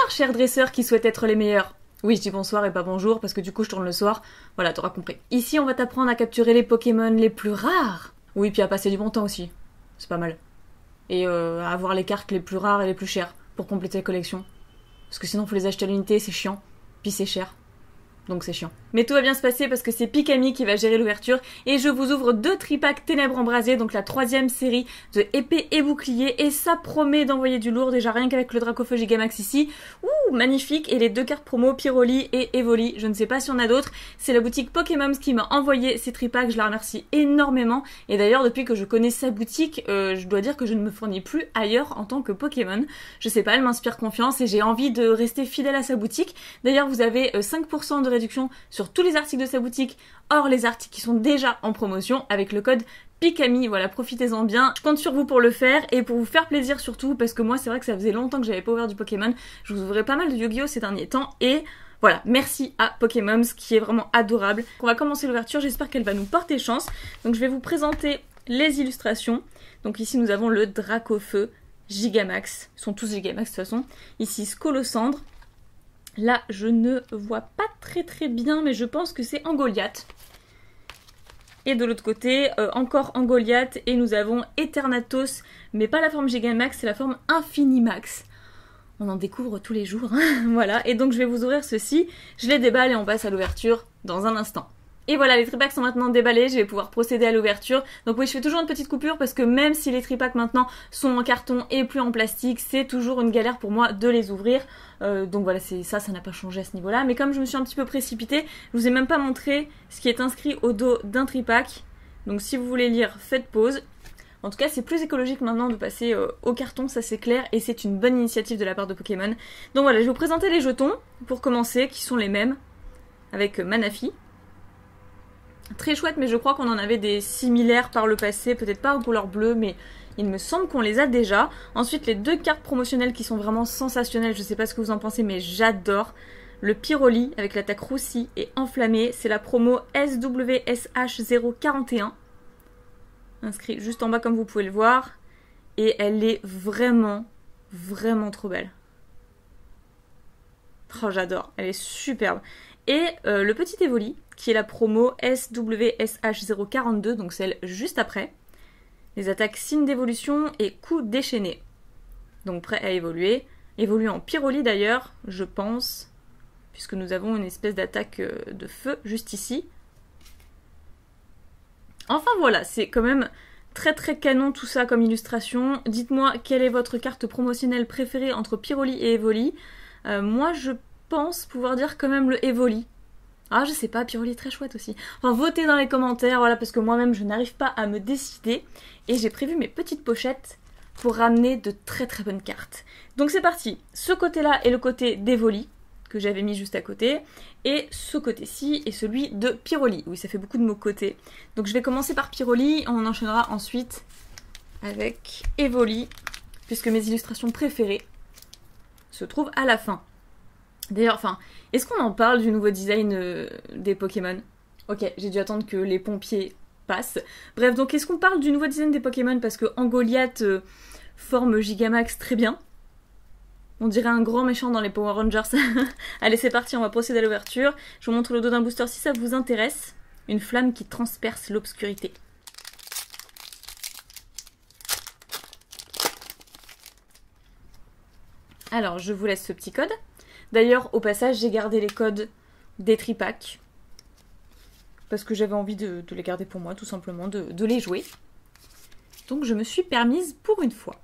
Bonsoir, chers dresseurs qui souhaitent être les meilleurs. Oui, je dis bonsoir et pas bonjour parce que du coup je tourne le soir. Voilà, t'auras compris. Ici, on va t'apprendre à capturer les Pokémon les plus rares. Oui, puis à passer du bon temps aussi. C'est pas mal. Et à avoir les cartes les plus rares et les plus chères pour compléter la collection. Parce que sinon, faut les acheter à l'unité, c'est chiant. Puis c'est cher. Donc c'est chiant. Mais tout va bien se passer parce que c'est Pikami qui va gérer l'ouverture et je vous ouvre 2 tripacks Ténèbres Embrasées, donc la 3e série de épée et bouclier, et ça promet d'envoyer du lourd, déjà rien qu'avec le Dracofeu Gigamax ici. Ouh, magnifique. Et les 2 cartes promo, Pyroli et Evoli, je ne sais pas si on a d'autres. C'est la boutique Pokémon qui m'a envoyé ces tripacks, je la remercie énormément. Et d'ailleurs, depuis que je connais sa boutique, je dois dire que je ne me fournis plus ailleurs en tant que Pokémon. Je sais pas, elle m'inspire confiance et j'ai envie de rester fidèle à sa boutique. D'ailleurs, vous avez 5% de réduction sur tous les articles de sa boutique, hors les articles qui sont déjà en promotion avec le code Pikami. Voilà, profitez-en bien. Je compte sur vous pour le faire et pour vous faire plaisir surtout parce que moi c'est vrai que ça faisait longtemps que j'avais pas ouvert du Pokémon. Je vous ouvrais pas mal de Yu-Gi-Oh ces derniers temps et voilà, merci à Pokémon, ce qui est vraiment adorable. On va commencer l'ouverture, j'espère qu'elle va nous porter chance. Donc je vais vous présenter les illustrations. Donc ici nous avons le Dracofeu Gigamax, ils sont tous Gigamax de toute façon. Ici Scolosandre. Là, je ne vois pas très bien, mais je pense que c'est Angoliath. Et de l'autre côté, encore Angoliath, et nous avons Eternatus, mais pas la forme Gigamax, c'est la forme Infinimax. On en découvre tous les jours, hein. Voilà, et donc je vais vous ouvrir ceci, je les déballe et on passe à l'ouverture dans un instant. Et voilà, les tripacks sont maintenant déballés, je vais pouvoir procéder à l'ouverture. Donc oui, je fais toujours une petite coupure parce que même si les tripacks maintenant sont en carton et plus en plastique, c'est toujours une galère pour moi de les ouvrir. Donc voilà, ça n'a pas changé à ce niveau-là. Mais comme je me suis un petit peu précipitée, je vous ai même pas montré ce qui est inscrit au dos d'un tripack. Donc si vous voulez lire, faites pause. En tout cas, c'est plus écologique maintenant de passer au carton, ça c'est clair, et c'est une bonne initiative de la part de Pokémon. Donc voilà, je vais vous présenter les jetons, pour commencer, qui sont les mêmes, avec Manaphy. Très chouette, mais je crois qu'on en avait des similaires par le passé, peut-être pas en couleur bleue, mais il me semble qu'on les a déjà. Ensuite, les 2 cartes promotionnelles qui sont vraiment sensationnelles, je sais pas ce que vous en pensez, mais j'adore. Le Pyroli avec l'attaque roussie et enflammée, c'est la promo SWSH041. Inscrit juste en bas comme vous pouvez le voir. Et elle est vraiment trop belle. Oh, j'adore, elle est superbe. Et le petit Evoli, qui est la promo SWSH042, donc celle juste après. Les attaques signes d'évolution et coups déchaînés. Donc prêt à évoluer. Évolue en Pyroli d'ailleurs, je pense, puisque nous avons une espèce d'attaque de feu juste ici. Enfin voilà, c'est quand même très canon tout ça comme illustration. Dites-moi quelle est votre carte promotionnelle préférée entre Pyroli et Evoli. Moi je pense pouvoir dire quand même le Evoli. Ah, je sais pas, Pyroli est très chouette aussi. Enfin, votez dans les commentaires, voilà, parce que moi-même, je n'arrive pas à me décider. Et j'ai prévu mes petites pochettes pour ramener de très bonnes cartes. Donc c'est parti. Ce côté-là est le côté d'Evoli, que j'avais mis juste à côté. Et ce côté-ci est celui de Pyroli. Oui, ça fait beaucoup de mots côté. Donc je vais commencer par Pyroli, on enchaînera ensuite avec Evoli, puisque mes illustrations préférées se trouvent à la fin. D'ailleurs, enfin, est-ce qu'on en parle du nouveau design des Pokémon? Ok, j'ai dû attendre que les pompiers passent. Bref, donc est-ce qu'on parle du nouveau design des Pokémon? Parce que Angoliath forme Gigamax très bien. On dirait un grand méchant dans les Power Rangers. Allez, c'est parti, on va procéder à l'ouverture. Je vous montre le dos d'un booster si ça vous intéresse. Une flamme qui transperce l'obscurité. Alors, je vous laisse ce petit code. D'ailleurs, au passage, j'ai gardé les codes des tripacks. Parce que j'avais envie de les garder pour moi, tout simplement, de les jouer. Donc je me suis permise pour une fois.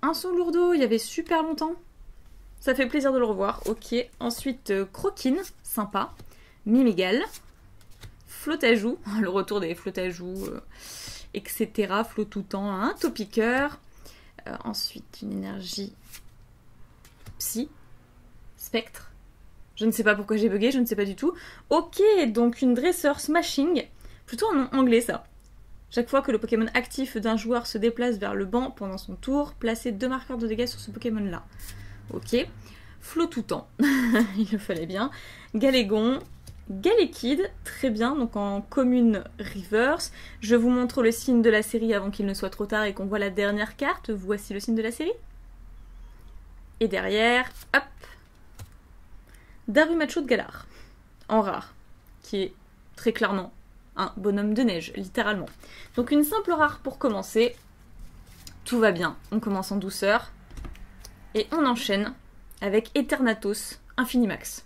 Un son lourdeau, il y avait super longtemps. Ça fait plaisir de le revoir. Ok, ensuite Croquine, sympa. Mimigal. Flottajoux, le retour des Flottajoux, etc. Flottoutant, un Topiqueur. Ensuite, une énergie Psy, Spectre. Je ne sais pas pourquoi j'ai bugué, je ne sais pas du tout. Ok, donc une dresseur smashing. Plutôt en nom anglais ça. Chaque fois que le Pokémon actif d'un joueur se déplace vers le banc pendant son tour, placez 2 marqueurs de dégâts sur ce Pokémon là. Ok. Flottoutant, il le fallait bien. Galégon, Galekid, très bien, donc en commune reverse. Je vous montre le signe de la série avant qu'il ne soit trop tard et qu'on voit la dernière carte. Voici le signe de la série. Et derrière, hop, Darumachou de Galar, en rare, qui est très clairement un bonhomme de neige, littéralement. Donc une simple rare pour commencer. Tout va bien, on commence en douceur. Et on enchaîne avec Eternatus Infinimax.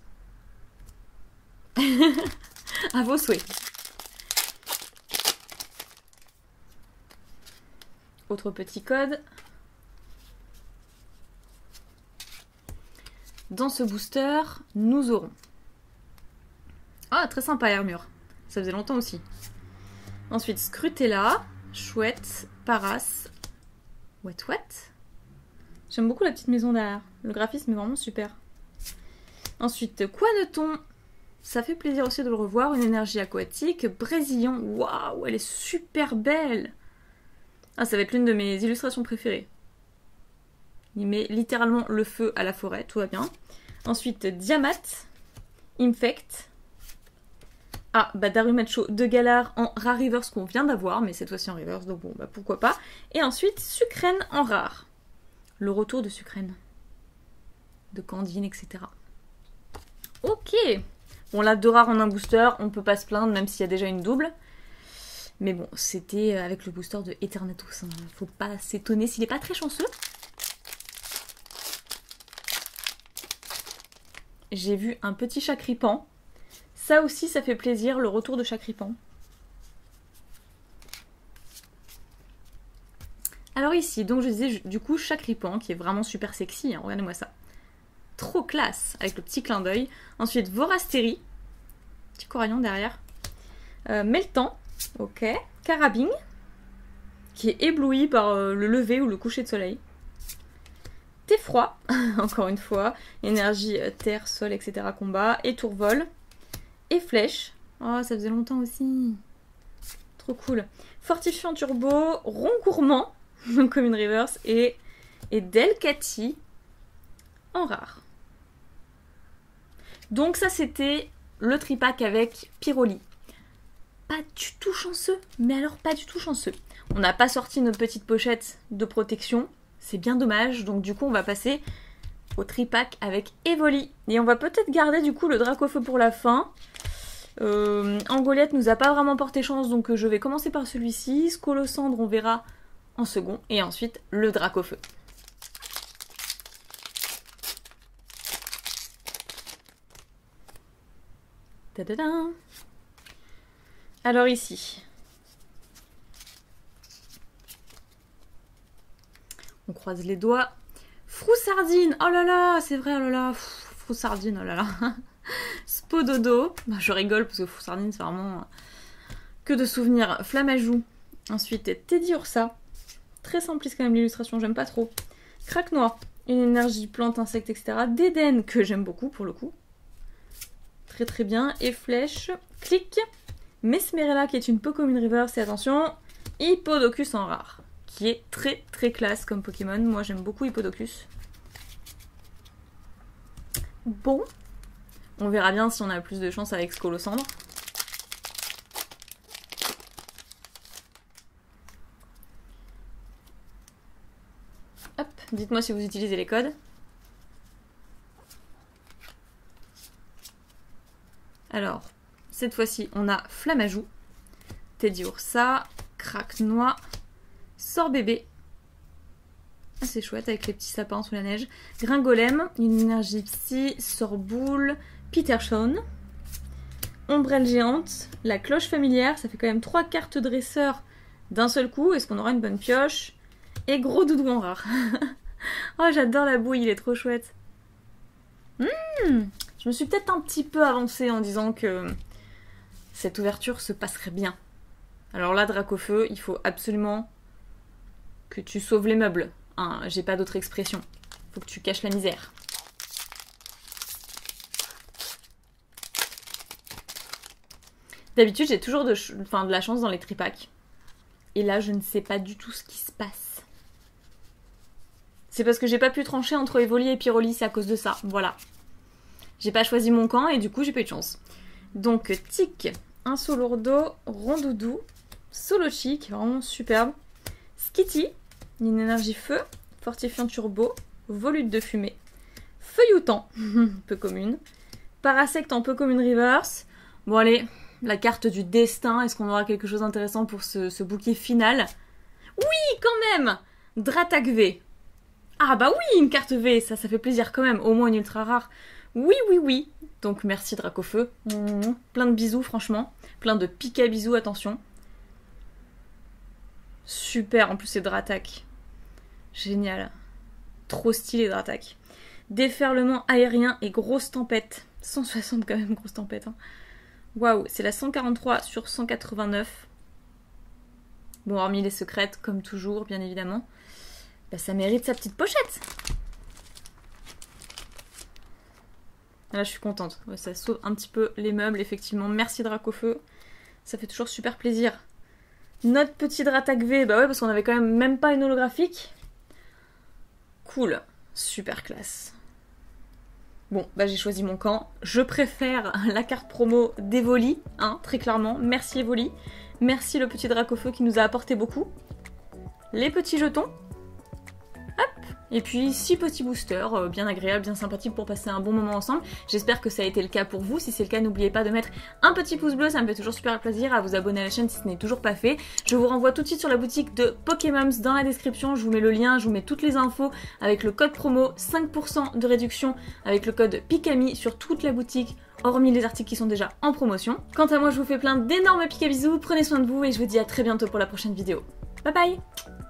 À vos souhaits. Autre petit code. Dans ce booster, nous aurons... Ah, très sympa, Armure. Ça faisait longtemps aussi. Ensuite, Scrutella, chouette, Paras, What. J'aime beaucoup la petite maison derrière. Le graphisme est vraiment super. Ensuite, Quaneton. Ça fait plaisir aussi de le revoir. Une énergie aquatique. Brésilien. Waouh, elle est super belle. Ah, ça va être l'une de mes illustrations préférées. Il met littéralement le feu à la forêt. Tout va bien. Ensuite, Diamat. Infect. Ah, bah Darumachou de Galar en rare reverse qu'on vient d'avoir, mais cette fois-ci en reverse, donc bon, bah pourquoi pas. Et ensuite, Sucrène en rare. Le retour de Sucrène. De Candine, etc. Ok. Bon, là, 2 rares en un booster, on peut pas se plaindre, même s'il y a déjà une double. Mais bon, c'était avec le booster de Eternatus. Hein. Faut pas s'étonner s'il est pas très chanceux. J'ai vu un petit Chacripan. Ça aussi, ça fait plaisir, le retour de Chacripan. Alors ici, donc je disais du coup Chacripan, qui est vraiment super sexy, hein, regardez-moi ça. Trop classe, avec le petit clin d'œil. Ensuite, Vorastérie, petit coraillon derrière. Meltan, ok. Carabine, qui est ébloui par le lever ou le coucher de soleil. Thé-froid, encore une fois. Énergie, terre, sol, etc. Combat. Et tourvol. Et flèche. Oh, ça faisait longtemps aussi. Trop cool. Fortifiant turbo, rond gourmand, comme une reverse, et Delcati en rare. Donc ça, c'était le tripack avec Pyroli. Pas du tout chanceux, mais alors pas du tout chanceux. On n'a pas sorti notre petite pochette de protection. C'est bien dommage. Donc du coup, on va passer au tripack avec Evoli. Et on va peut-être garder du coup le Dracofeu pour la fin. Angoliette nous a pas vraiment porté chance, donc je vais commencer par celui-ci. Scolosandre, on verra en second. Et ensuite, le Dracofeu. Ta-da-da. Alors ici, on croise les doigts. Froussardine, oh là là, c'est vrai, oh là là. Froussardine, oh là là. Spododo, bah, je rigole parce que Froussardine c'est vraiment que de souvenirs. Flamajou, ensuite Teddy Ursa, très simpliste quand même l'illustration, j'aime pas trop. Craque noir, une énergie plante, insecte, etc. D'Eden, que j'aime beaucoup pour le coup. Très très bien. Et flèche, clic. Mesmerella qui est une Pokémon reverse, et attention, Hippodocus en rare, qui est très très classe comme Pokémon. Moi j'aime beaucoup Hippodocus. Bon, on verra bien si on a plus de chance avec Scolosandre. Hop, dites-moi si vous utilisez les codes. Alors, cette fois-ci, on a Flamajou, Teddy Ursa, Craque Noix, Sort Bébé. Ah, c'est chouette avec les petits sapins sous la neige. Gringolem, une énergie psy, Sort Boule, Petershon, Ombrelle Géante, la Cloche Familière. Ça fait quand même 3 cartes dresseurs d'un seul coup. Est-ce qu'on aura une bonne pioche? Et Gros Doudou en rare. Oh, j'adore la bouille, il est trop chouette. Je me suis peut-être un petit peu avancée en disant que cette ouverture se passerait bien. Alors là, Dracofeu, il faut absolument que tu sauves les meubles. Hein, j'ai pas d'autre expression. Faut que tu caches la misère. D'habitude, j'ai toujours de la chance dans les tripacks. Et là, je ne sais pas du tout ce qui se passe. C'est parce que j'ai pas pu trancher entre Evoli et Pyroli, c'est à cause de ça. Voilà. J'ai pas choisi mon camp et du coup, j'ai pas eu de chance. Donc, Tic, un Solourdo, Rondoudou, Solochi, qui est vraiment superbe. Skitty, une énergie feu, fortifiant turbo, volute de fumée. Feuilletant, peu commune. Parasect en peu commune reverse. Bon allez, la carte du destin, est-ce qu'on aura quelque chose d'intéressant pour ce bouquet final? Oui, quand même! Dratak V. Ah bah oui, une carte V, ça fait plaisir quand même, au moins une ultra rare. Oui, oui, oui. Donc merci Dracofeu. Plein de bisous, franchement. Plein de piques à bisous, attention. Super, en plus c'est Dratak. Génial. Trop stylé Dratak. Déferlement aérien et grosse tempête. 160 quand même, grosse tempête. Hein. Waouh, c'est la 143 sur 189. Bon, hormis les secrètes, comme toujours, bien évidemment. Bah, ça mérite sa petite pochette. Là, je suis contente. Ouais, ça sauve un petit peu les meubles, effectivement. Merci Dracofeu. Ça fait toujours super plaisir. Notre petit Dratak V, bah ouais, parce qu'on avait quand même pas une holographique. Cool. Super classe. Bon, bah j'ai choisi mon camp. Je préfère la carte promo d'Evoli, hein, très clairement. Merci Evoli. Merci le petit Dracofeu qui nous a apporté beaucoup. Les petits jetons. Hop. Et puis 6 petits boosters, bien agréables, bien sympathiques pour passer un bon moment ensemble. J'espère que ça a été le cas pour vous. Si c'est le cas, n'oubliez pas de mettre un petit pouce bleu, ça me fait toujours super plaisir, à vous abonner à la chaîne si ce n'est toujours pas fait. Je vous renvoie tout de suite sur la boutique de Pokémon dans la description. Je vous mets le lien, je vous mets toutes les infos avec le code promo, 5% de réduction avec le code PIKAMI sur toute la boutique, hormis les articles qui sont déjà en promotion. Quant à moi, je vous fais plein d'énormes pics à bisous, prenez soin de vous et je vous dis à très bientôt pour la prochaine vidéo. Bye bye!